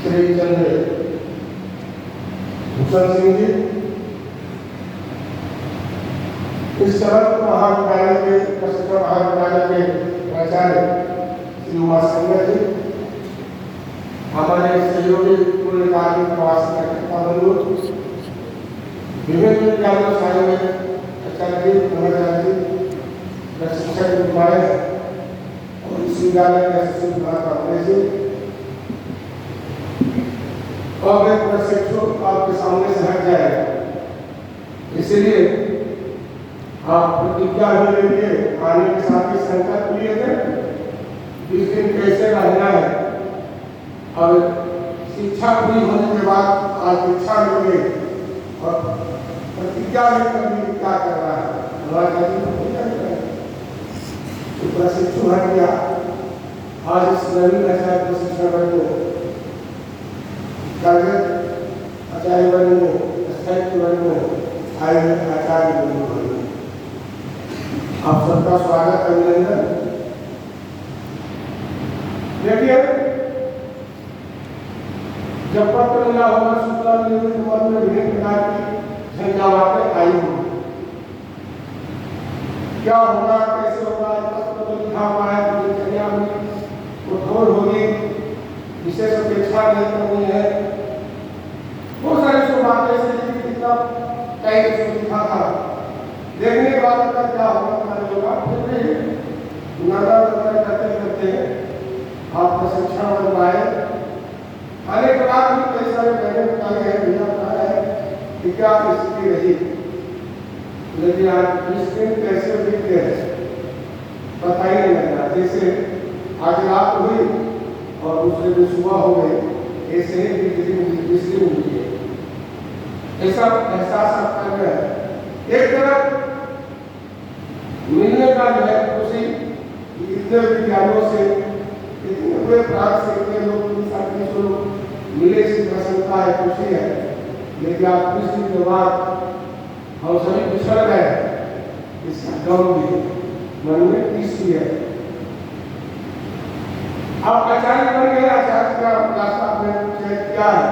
श्री चंद्र भूषण सिंह जी, इस चरण महाविद्यालय के प्रशिक्षण महाविद्यालय के प्राचार्य श्री उमा संजय जी, हमारे सहयोगी पूर्णकालीन प्रवासी कार्यकर्ता बंधु, विभिन्न विद्यालयों से आए हुए आचार्य जी, महाचार्य जी, प्रशिक्षक विद्यालय और इस विद्यालय के शिक्षक विभाग जी और एक प्रशिक्षक आपके सामने से हट जाएगा, इसलिए आप प्रतिज्ञा भी लेंगे, आने के साथ ही संकल्प लिए थे इस दिन कैसे रहना है। और शिक्षा पूरी होने के बाद आज दीक्षा लेंगे और प्रतिज्ञा लेकर भी क्या कर रहा है तो प्रशिक्षण हट गया। आज इस नवीन आचार्य प्रशिक्षण को आचार्य वर्ग में स्थायित्व वर्ग में आए हुए आचार्य वर्ग, आप सबका स्वागत अभिनंदन। देखिए, जब पत्र मिला होगा सूचना मिली तो मन में विभिन्न प्रकार की झंझावातें आई होंगी। क्या होगा, कैसे होगा, पत्र तो लिखा हुआ है, दिनचर्या में कठोर होगी, विशेष अपेक्षा नहीं करनी है, बहुत सारी सो बातें ऐसी कितना कहीं लिखा था। देखने के बाद का क्या होगा होगा, फिर भी नजर करते करते आप प्रशिक्षण बन पाए। आने के बाद भी कई सारे पहले बताए हैं, भैया बताया है कि क्या स्थिति रही, लेकिन आज 20 दिन कैसे बीतते हैं पता ही नहीं लग रहा। जैसे आज रात हुई और दूसरे दिन सुबह हो गई, ऐसे ही 20 दिन हुई, ऐसा एहसास आपका है। एक तरफ मिलने का जो है खुशी, इतने विद्यालयों से इतने बड़े प्राप्त से इतने लोग मिले, से प्रसन्नता है, खुशी है। लेकिन आप कुछ दिन के बाद हम सभी पिछड़ गए, इसका गम भी मन में टीस भी है। आप आचार्य बन गए, आचार्य का रास्ता आपने क्या है।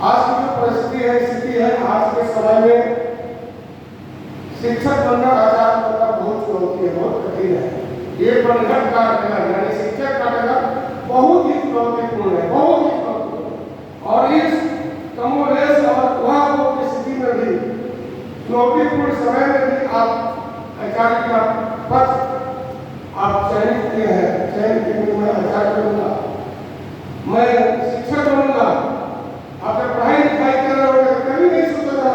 आज की जो परिस्थिति है, स्थिति है, आज के समय में शिक्षक बनना, आचार्य बनना बहुत चुनौती है, बहुत कठिन है। ये बंधन का अध्ययन यानी शिक्षक का अध्ययन बहुत ही चुनौतीपूर्ण है, बहुत ही चुनौतीपूर्ण। और इस कमोवेश और कुआं की स्थिति में भी, चुनौतीपूर्ण समय में भी आप आचार्य का पद आप चयनित किए हैं। चयन के मैं आचार्य बनूंगा, मैं शिक्षक बनूंगा। आप जब पढ़ाई लिखाई कर रहे हो, कभी नहीं सोचा था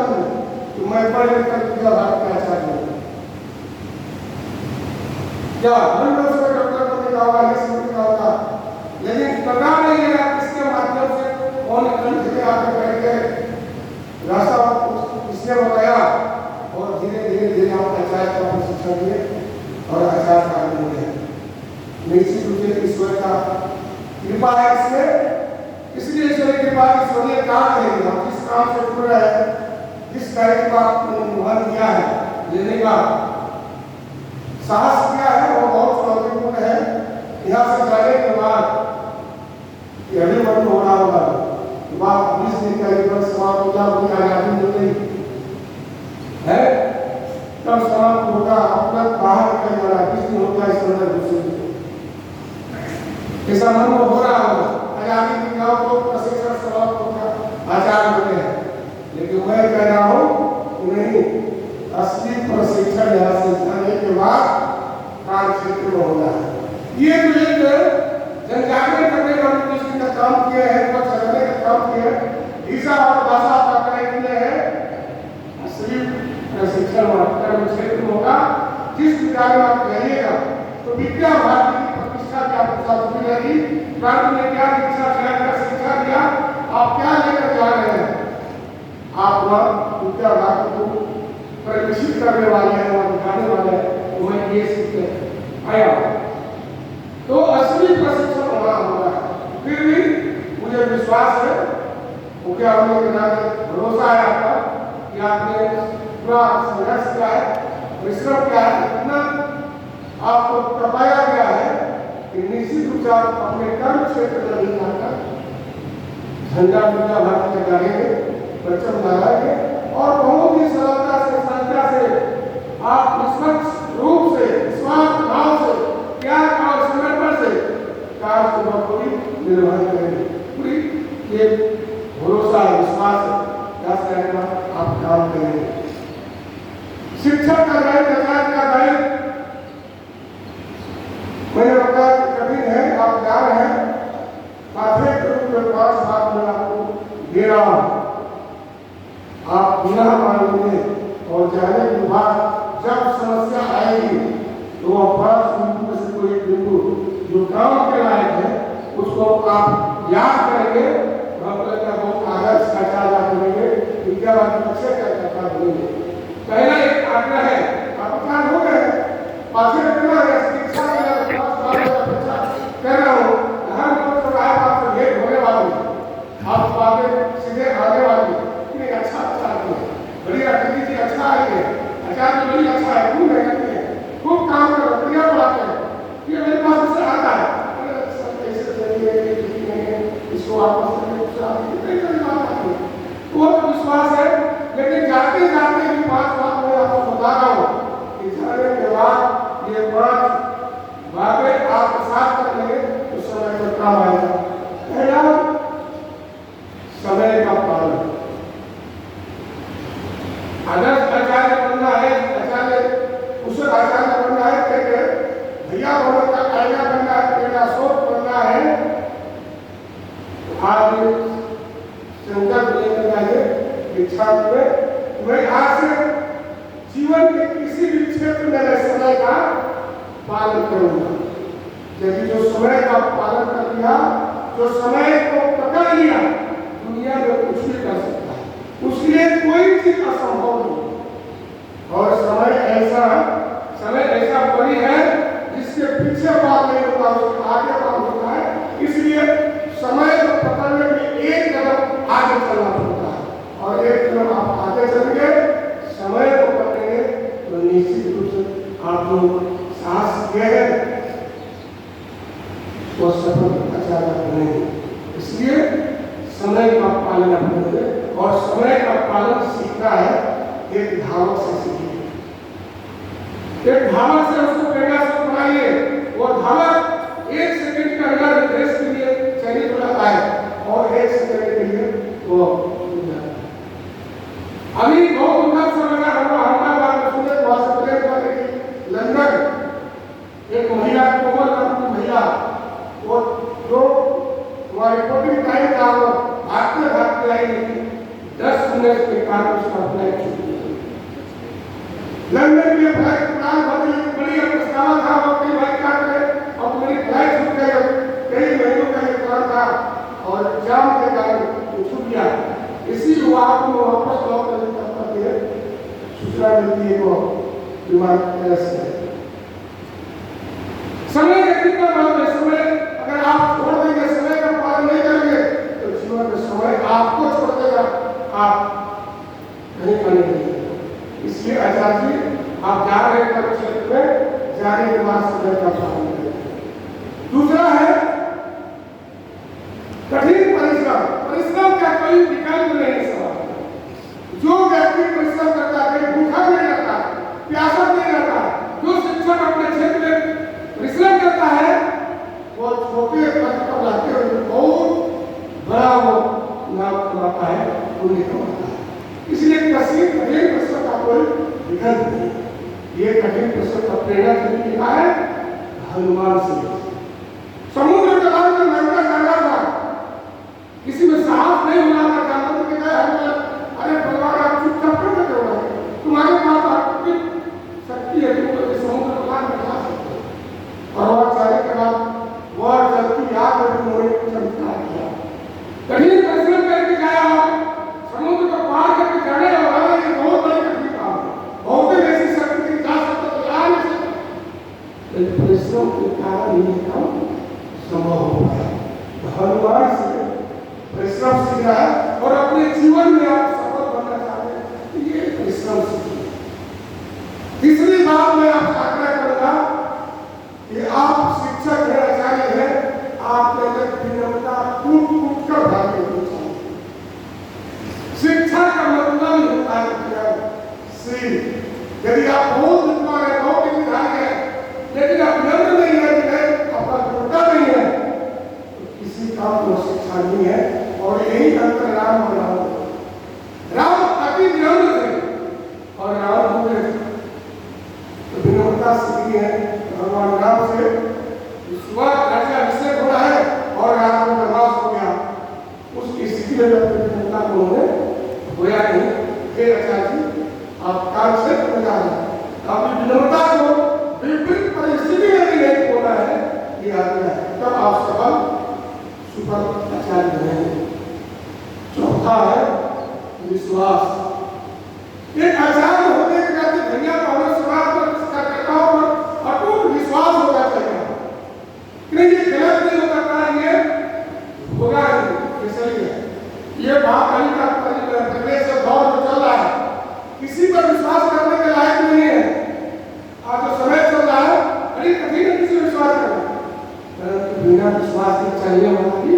कि मैं पढ़ लिखकर पूजा भाग के आचार्य हूँ। क्या मन में उसमें डॉक्टर को लिखा होगा, ये सब लिखा होगा, लेकिन पता नहीं है किसके माध्यम से कौन कंठ के आगे बैठ गए, रास्ता इसने बताया और धीरे धीरे धीरे आप आचार्य का प्रशिक्षण दिए और आचार्य का बन गए। निश्चित रूप से ईश्वर का कृपा है इसमें, इसलिए ईश्वर की कृपा ईश्वरीय काम है। हम जिस काम से जुड़ रहे हैं, जिस कार्य का निर्वहन किया है, लेने का साहस किया है, वो बहुत चुनौतीपूर्ण है। यहाँ से जाने के बाद ये अभी मन हो रहा होगा, 20 दिन का जीवन समाप्त हो गया, मुझे आजादी मिल गई है, तब समाप्त होगा, अपना बाहर निकल जा रहा है, 20 दिन हो गया इस अंदर घुसे, ऐसा मन में हो रहा होगा। आजादी की गाँव को प्रशिक्षण समाप्त होकर आचार्य बने हैं, लेकिन मैं कह रहा हूँ नहीं, असली प्रशिक्षण यहाँ से जाने के बाद कार्य क्षेत्र में होना है। ये जो एक जनजागरण करने का उद्देश्य का काम किया है, पक्ष लगाने का काम किया है, ईसा और भाषा का किया है। असली प्रशिक्षण कर्म क्षेत्र में होगा। जिस विद्यालय में आप जाइएगा तो विद्या भारती की प्रतिष्ठा की आपके साथ जुड़ी रहेगी। प्रांत ने क्या दीक्षा शिक्षा दिया, आप क्या लेकर जा रहे हैं, आप वह विद्या भारती को परिवेशित करने वाले हैं, वह दिखाने वाले हैं, वह ये सीख आया। तो असली प्रशिक्षण होना होगा। फिर भी मुझे विश्वास है, क्योंकि हमने के नाते भरोसा है आपका कि आपने पूरा संघर्ष किया है, परिश्रम किया है, इतना आपको तपाया गया है कि निश्चित रूप से आप अपने कर्म क्षेत्र में नहीं जाकर झंडा पूजा भारत का गाड़ेंगे, परचम लगाएंगे और बहुत ही सरलता से सरलता से आप निष्पक्ष रूप से विश्वास भाव से त्याग और समर्पण से कार्य को बखूबी निर्वहन करेंगे। पूरी ये भरोसा विश्वास रहेगा, आप काम करेंगे। शिक्षक का दायित्व, आचार्य का दायित्व मैंने बताया कठिन है, आप जा रहे हैं प्राथमिक रूप में 5 बात मैं आपको दे रहा हूं, आप बिना मांगे और जाने के बाद जब समस्या आएगी तो वह 5 बिंदु में से कोई बिंदु जो काम के लायक है उसको आप याद करेंगे, बहुत आदर्श का चार्ज करेंगे, विद्यावादी अच्छे का करेंगे। पहला एक आग्रह है, आप ध्यान हो गए पाछे रखना है, शिक्षा कह रहा हूँ, हर लोग तो आपसे भेंट होने वाली है, आप बातें सीधे आने वाली है, अच्छा अच्छा बड़ी आकृति जी अच्छा है, आचार्य बड़ी अच्छा है, खूब मेहनत है, खूब काम कर क्रिया बढ़ाते हैं, ये मेरे पास उससे आता है, इसको आपस में वो विश्वास है। लेकिन जाते जाते भी 5 बात मैं आपको बता रहा हूँ कि जाने के बाद ये 5 बातें आप साथ कर लेंगे तो समय पर काम आएगा। पहला, समय का पालन। आदर्श आचार्य बनना है, आचार्य कुशल आचार्य बनना है, भैया बनने का आईना बनना है, प्रेरणा स्रोत बनना है, आज संकल्प लेना चाहिए इच्छा में मैं आज से जीवन के किसी भी क्षेत्र में समय का पालन करूंगा। यदि जो समय का पालन कर लिया, जो समय को पकड़ लिया, दुनिया में कुछ भी कर सकता है, उसके लिए कोई चीज असंभव नहीं। और समय ऐसा बड़ी है जिसके पीछे बात नहीं होता, उसके आगे बात होता है। इसलिए समय को पकड़ने में एक कदम आगे चलना पड़ता है, और एक कदम आप आगे चलेंगे, समय को पकड़ेंगे तो निश्चित रूप से आप लोग साहस किए हैं वो सफल आचार्य बनेंगे। इसलिए समय का पालन करेंगे, और समय का पालन सीखना है एक धावक से सीखिए, एक धावक से उसको प्रेरणा से बनाइए। वो धावक 1 सेकंड का अगर रेस के लिए चयनित हो जाता है और 1 सेकंड के लिए वो अभी बहुत उन्नत समय का अहमदाबाद में सुने वहां से प्रेरित करने की लंदन एक महिला, कोमल नाम की महिला, वो जो रिपोर्टिंग टाइम था वो भागते भागते आई, लेकिन 10 मिनट के कारण उसका फ्लाइट छूट गया। लंदन में फ्लाइट उड़ान भरी बड़ी प्रस्ताव था, वो कई बार काट गए और मेरी फ्लाइट छूट गई, कई महीनों का ये प्लान था और जाम के कारण वो छूट गया। इसी युवा को वापस लौट करके सूचना मिलती है वो विमान से। समय का कितना महत्व है, समय अगर आप छोड़ देंगे, समय का पालन नहीं करेंगे तो जीवन में समय आपको छोड़ देगा, आप नहीं बनेंगे। इसलिए आचार्य जी आप जा रहे हैं क्षेत्र में, जाने के बाद समय का पालन करें। दूसरा है कठिन परिश्रम। परिश्रम का कोई विकल्प नहीं सवाल। जो व्यक्ति परिश्रम करता है, भूखा नहीं रहता, प्यासा नहीं रहता, जो शिक्षक अपने क्षेत्र में परिश्रम करता है वो छोटे पद पर जाते हुए बहुत बड़ा वो नाम कमाता है, पुण्य कमाता है। इसलिए कठिन परिश्रम का कोई विकल्प नहीं। ये कठिन परिश्रम का प्रेरणा जो मिला है हनुमान से। समुद्र तलाब में लंका जाना था, किसी में साहस नहीं हो रहा था, जानवर ने कहा हनुमान, अरे भगवान आप चुपचाप क्यों बैठे हो रहे हैं, तुम्हारे पास आपकी शक्ति है, तुम समुद्र तलाब में जा सकते हो। और वह जाने के बाद वह जल की याद में उन्होंने चमत्कार किया। कठिन परिश्रम करके गया हो, समुद्र को पार करके जाने वाला ये बहुत बड़ी कठिन काम है, बहुत ही ऐसी शक्ति की जा सकते तो आ नहीं सकते, लेकिन परिश्रम के कारण ये काम संभव हो गया। हनुमान से परिश्रम सीखना है और अपने जीवन में आप सफल बनना चाहते हैं तो ये परिश्रम सीखिए। तीसरी बात मैं आपसे आग्रह करूंगा कि आप शिक्षक हैं, आचार्य हैं, आप विनम्रता कूट कूट कर भागे होनी चाहिए। यदि आप बहुत विद्वान है, बहुत विधायक है, लेकिन आप नम्र नहीं है, आपका दृढ़ता नहीं है, तो किसी काम को शिक्षा नहीं है। और यही अंतर राम और राम अति विनम्र थे और राम मूर्ख थे। तो विनम्रता सीखी है भगवान राम से। विश्वास राजा अभिषेक हो रहा है और राम को प्रवास हो गया, उसकी स्थिति में जब विनम्रता को उन्होंने होया नहीं। हे राजा जी, आप काल से बजा रहे हैं, अपनी विनम्रता को विपरीत परिस्थिति में भी नहीं होना है, ये आज्ञा है, तब आप सफल सुफल आचार्य बनेंगे। चौथा है विश्वास। एक आचार्य होने के नाते भैया और समाज पर कार्यकर्ताओं पर अटूट विश्वास होना चाहिए कि नहीं, ये गलत नहीं होता पाएंगे, होगा नहीं। इसलिए ये महाकाली का प्रदेश से दौर जो चल रहा है, किसी पर विश्वास करने के लायक नहीं है। आज जो समय चल रहा है, बड़ी कठिन है किसी विश्वास करना, परंतु बिना विश्वास के चाहिए वाला भी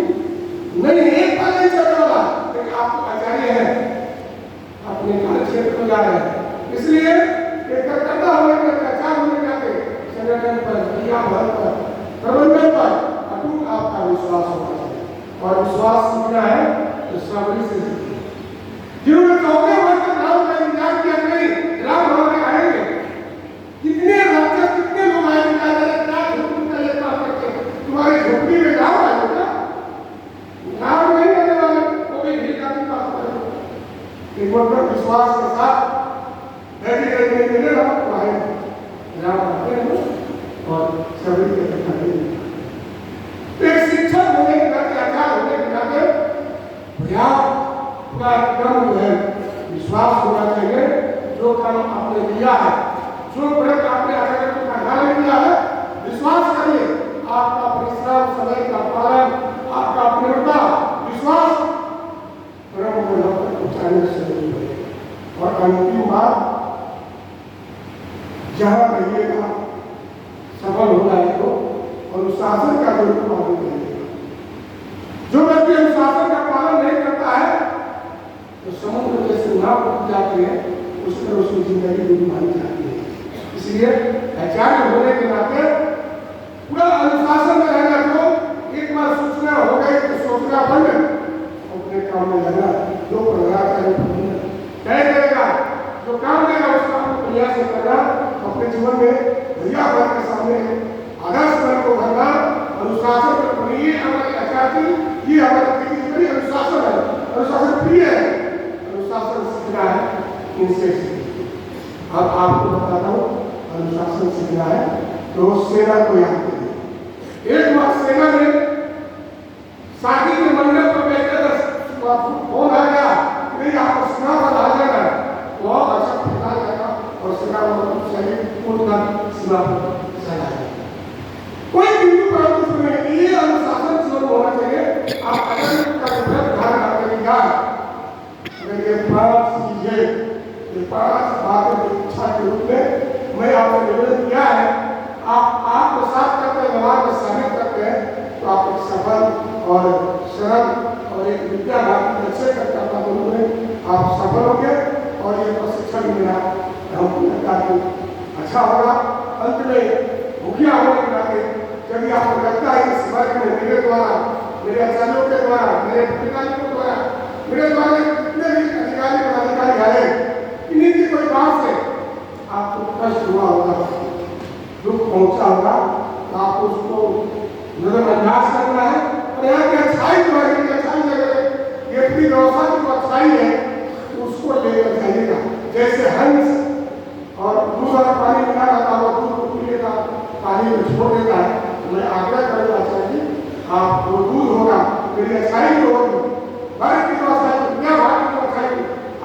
नहीं, एक बार नहीं चलने वाला। लेकिन आपको आचार्य है, अपने कार्य क्षेत्र में जा रहे हैं, इसलिए एक कर्तव्य होने के आचार्य होने के नाते संगठन पर, क्रिया बल पर, प्रबंधन पर अटूट आपका विश्वास होना चाहिए। और विश्वास सीखना है तो सबरी से सीखिए। जिन्होंने 14 वर्ष तक राम का इंतजार किया, नहीं राम हमारे आएंगे, कितने राक्षस, कितने लोग आएंगे, क्या झोपड़ी का लेकर करके तुम्हारी झोपड़ी में राम आएगा, राम नहीं आने वाले, वो भी भीड़ का पास करेंगे। एक बार विश्वास के साथ बैठे रहने के लिए राम को आएंगे, राम आते हैं और सभी के दिखाई। एक शिक्षक होने के नाते, आचार्य होने के नाते पूरा क्रम है, विश्वास होना चाहिए। जो काम आपने किया है, जो व्रत आपने आचरण को आधार किया है, विश्वास करिए आपका परिश्रम, समय का पालन, आपका पूर्णता, विश्वास परम को पहुंचाने से नहीं बनेगा। और अंतिम बात, जहां कहिएगा सफल हो जाए तो अनुशासन का जो पालन करिएगा। जो व्यक्ति अनुशासन का पालन नहीं करता है तो समुद्र जैसे नाव डूब जाती है, उस पर उसकी जिंदगी डूब मानी जाती है। इसलिए आचार्य होने के नाते पूरा अनुशासन में रहना। जो एक बार सूचना हो गई तो सोचना बंद, अपने काम में लगना, जो प्रयास तय करेगा, जो काम देगा उस काम को प्रयास करना, अपने जीवन में भैया भर के सामने आदर्श बन को भरना, अनुशासन पर बनिए। हमारे आचार्य ये हमारे बड़ी अनुशासन है, अनुशासन प्रिय है, अनुशासन सीखना है, इनसे सीखिए। अब आपको बताता हूँ, अनुशासन सीखना है तो सेना को याद करिए। एक बार सेना में शादी के मंडप पर बैठकर फोन आ गया, नहीं आपको सेना पर आ जाना, बहुत अच्छा फैला जाएगा और सेना सैनिक उठकर सीमा पर चला जाएगा। कोई बिंदु पर उसमें ये अनुशासन जीवन होना चाहिए। आप अगर का ध्यान रखेंगे, अगर ये 5 चीजें, ये 5 बातें इच्छा के रूप में मैं आपको निवेदन किया है, आप आपको साथ करते हैं, व्यवहार में शामिल करते हैं, तो आप एक सफल और सरल और एक विद्या भावी अच्छे कर्ता में आप सफल होंगे। और ये प्रशिक्षण मेरा हमको लगता है अच्छा होगा। अंत में मुखिया होने के नाते यदि आपको लगता है इस वर्ग में मेरे द्वारा, मेरे आचार्यों के द्वारा, मेरे पिताजी द्वारा, मेरे द्वारा जितने भी अधिकारी पदाधिकारी आए, इन्हीं की कोई बात से आपको कष्ट हुआ होगा, दुख पहुंचा होगा, तो आपको उसको नजरअंदाज करना है। और यहाँ की अच्छाई जो है, अच्छाई जगह ये अपनी व्यवस्था की जो अच्छाई है उसको लेकर जाइएगा। जैसे हंस और दूध वाला पानी मिला रहता है, दूध को पी लेता, पानी को छोड़ देता है। मैं आग्रह करूँगा आचार्य, आप वो दूध होगा, मेरी अच्छाई जो होगी, वर्ग की जो अच्छाई, दुनिया भाग की जो अच्छाई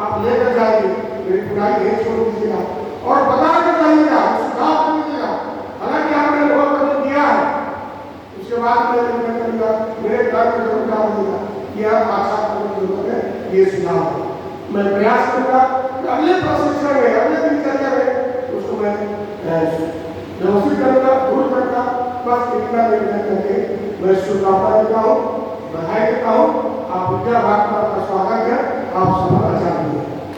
आप लेकर जाइए, मेरी बुराई नहीं छोड़ दीजिएगा और बता कर जाइएगा, सुझाव कर दीजिएगा। हालांकि आपने अनुभव करने दिया है, उसके बाद मैं करूँगा मेरे घर में जरूर डाल दीजिएगा, यह आशा करने की जरूरत है, ये सुझाव मैं प्रयास करूँगा कि अगले प्रशिक्षण में, अगले दिनचर्या में उसको मैं व्यवस्थित करूँगा, दूर करूँगा। बस इतना निर्णय करके मैं शुभकामना देता हूँ, बधाई देता हूँ। आप विद्या भाग